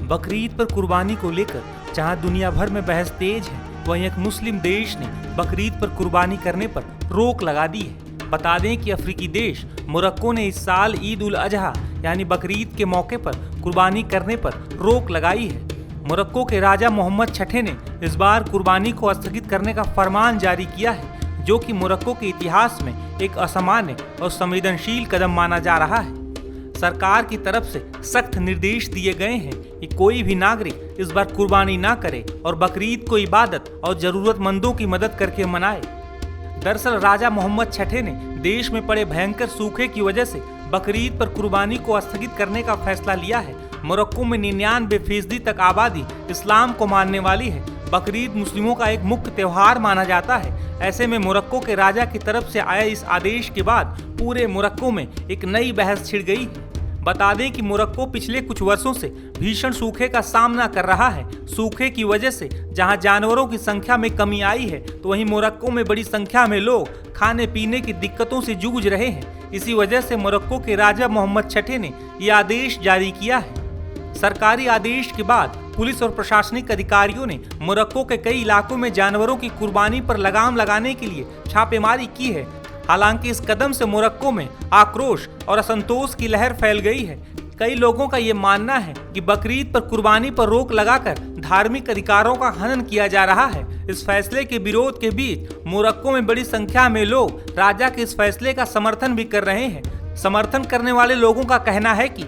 बकरीद पर कुर्बानी को लेकर जहां दुनिया भर में बहस तेज है, वहीं एक मुस्लिम देश ने बकरीद पर कुर्बानी करने पर रोक लगा दी है। बता दें कि अफ्रीकी देश मोरक्को ने इस साल ईद उल अजहा यानी बकरीद के मौके पर कुर्बानी करने पर रोक लगाई है। मोरक्को के राजा मोहम्मद छठे ने इस बार कुर्बानी को स्थगित करने का फरमान जारी किया है, जो कि मोरक्को के इतिहास में एक असामान्य और संवेदनशील कदम माना जा रहा है। सरकार की तरफ से सख्त निर्देश दिए गए हैं कि कोई भी नागरिक इस बार कुर्बानी ना करे और बकरीद को इबादत और जरूरतमंदों की मदद करके मनाए। दरअसल राजा मोहम्मद छठे ने देश में पड़े भयंकर सूखे की वजह से बकरीद पर कुर्बानी को स्थगित करने का फैसला लिया है। मोरक्को में 99% तक आबादी इस्लाम को मानने वाली है। बकरीद मुस्लिमों का एक मुख्य त्योहार माना जाता है। ऐसे में मोरक्को के राजा की तरफ से आए इस आदेश के बाद पूरे मोरक्को में एक नई बहस छिड़ गई है। बता दें कि मोरक्को पिछले कुछ वर्षों से भीषण सूखे का सामना कर रहा है। सूखे की वजह से जहां जानवरों की संख्या में कमी आई है, तो वहीं मोरक्को में बड़ी संख्या में लोग खाने पीने की दिक्कतों से जूझ रहे हैं। इसी वजह से मोरक्को के राजा मोहम्मद छठे ने यह आदेश जारी किया है। सरकारी आदेश के बाद पुलिस और प्रशासनिक अधिकारियों ने मोरक्को के कई इलाकों में जानवरों की कुर्बानी पर लगाम लगाने के लिए छापेमारी की है। हालांकि इस कदम से मोरक्को में आक्रोश और असंतोष की लहर फैल गई है। कई लोगों का ये मानना है कि बकरीद पर कुर्बानी पर रोक लगाकर धार्मिक अधिकारों का हनन किया जा रहा है। इस फैसले के विरोध के बीच मोरक्को में बड़ी संख्या में लोग राजा के इस फैसले का समर्थन भी कर रहे हैं। समर्थन करने वाले लोगों का कहना है कि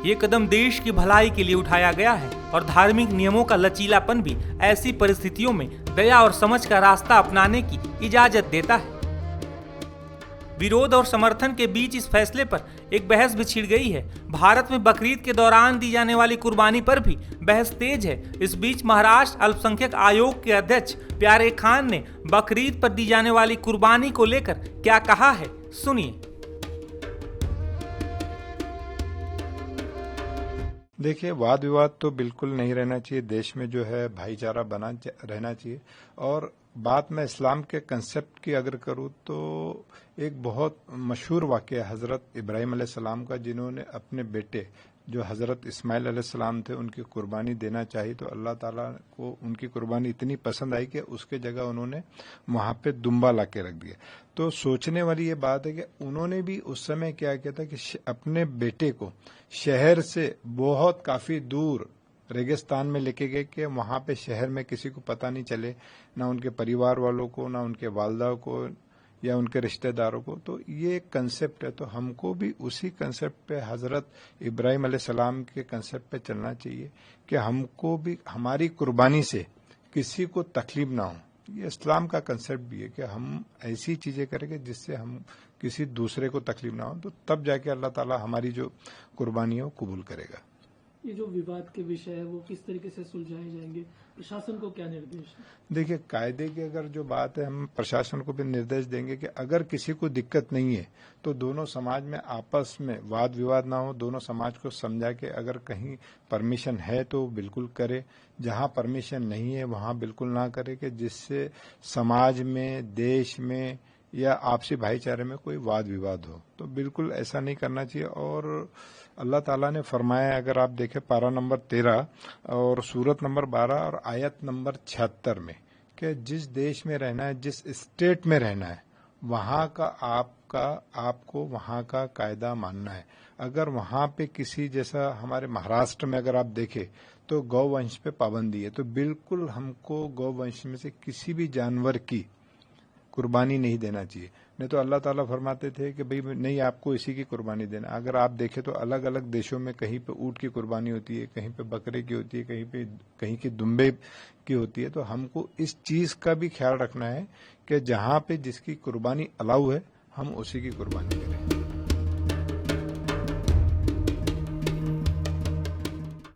ये कदम देश की भलाई के लिए उठाया गया है और धार्मिक नियमों का लचीलापन भी ऐसी परिस्थितियों में दया और समझ का रास्ता अपनाने की इजाजत देता है। विरोध और समर्थन के बीच इस फैसले पर एक बहस भी छिड़ गई है। भारत में बकरीद के दौरान दी जाने वाली कुर्बानी पर भी बहस तेज है। इस बीच महाराष्ट्र अल्पसंख्यक आयोग के अध्यक्ष प्यारे खान ने बकरीद पर दी जाने वाली कुर्बानी को लेकर क्या कहा है, सुनिए। देखिए, वाद विवाद तो बिल्कुल नहीं रहना चाहिए। देश में जो है भाईचारा बना रहना चाहिए। और बात मैं इस्लाम के कंसेप्ट की अगर करूँ तो एक बहुत मशहूर वाक़या हज़रत इब्राहिम अलैहिस्सलाम का, जिन्होंने अपने बेटे जो हज़रत इस्माइल अलैहिस्सलाम थे उनकी कुर्बानी देना चाहिए, तो अल्लाह ताला को उनकी कुर्बानी इतनी पसंद आई कि उसके जगह उन्होंने वहाँ पे दुम्बा ला के रख दिया। तो सोचने वाली ये बात है कि उन्होंने भी उस समय क्या किया था कि अपने बेटे को शहर से बहुत काफ़ी दूर रेगिस्तान में लेके गए कि वहाँ पे शहर में किसी को पता नहीं चले, ना उनके परिवार वालों को, ना उनके वालदा को या उनके रिश्तेदारों को। तो ये कंसेप्ट है, तो हमको भी उसी कंसेप्ट पे, हज़रत इब्राहिम अलैहिस्सलाम के कंसेप्ट पे चलना चाहिए कि हमको भी हमारी कुर्बानी से किसी को तकलीफ ना हो। ये इस्लाम का कंसेप्ट भी है कि हम ऐसी चीज़ें करेंगे जिससे हम किसी दूसरे को तकलीफ ना हो, तो तब जाके अल्लाह ताला हमारी जो कुर्बानी है वो कबूल करेगा। ये जो विवाद के विषय है वो किस तरीके से सुलझाए जाएंगे, प्रशासन को क्या निर्देश है? देखिए, कायदे की अगर जो बात है, हम प्रशासन को भी निर्देश देंगे कि अगर किसी को दिक्कत नहीं है तो दोनों समाज में आपस में वाद विवाद ना हो। दोनों समाज को समझा के अगर कहीं परमिशन है तो बिल्कुल करे, जहां परमिशन नहीं है वहां बिल्कुल ना करे, कि जिससे समाज में, देश में या आपसी भाईचारे में कोई वाद विवाद हो। तो बिल्कुल ऐसा नहीं करना चाहिए। और अल्लाह ताला ने फरमाया, अगर आप देखें पारा नंबर 13 और सूरत नंबर 12 और आयत नंबर 76 में, कि जिस देश में रहना है, जिस स्टेट में रहना है, वहाँ का आपको वहाँ का कायदा मानना है। अगर वहाँ पे किसी, जैसा हमारे महाराष्ट्र में अगर आप देखें तो गौवंश पे पाबंदी है, तो बिल्कुल हमको गौवंश में से किसी भी जानवर की कुर्बानी नहीं देना चाहिए। नहीं तो अल्लाह ताला फरमाते थे कि भाई नहीं, आपको इसी की कुर्बानी देना। अगर आप देखें तो अलग अलग देशों में कहीं पे ऊँट की कुर्बानी होती है, कहीं पे बकरे की होती है, कहीं की दुम्बे की होती है। तो हमको इस चीज़ का भी ख्याल रखना है कि जहाँ पे जिसकी कुर्बानी अलाउ है हम उसी की कुर्बानी करें।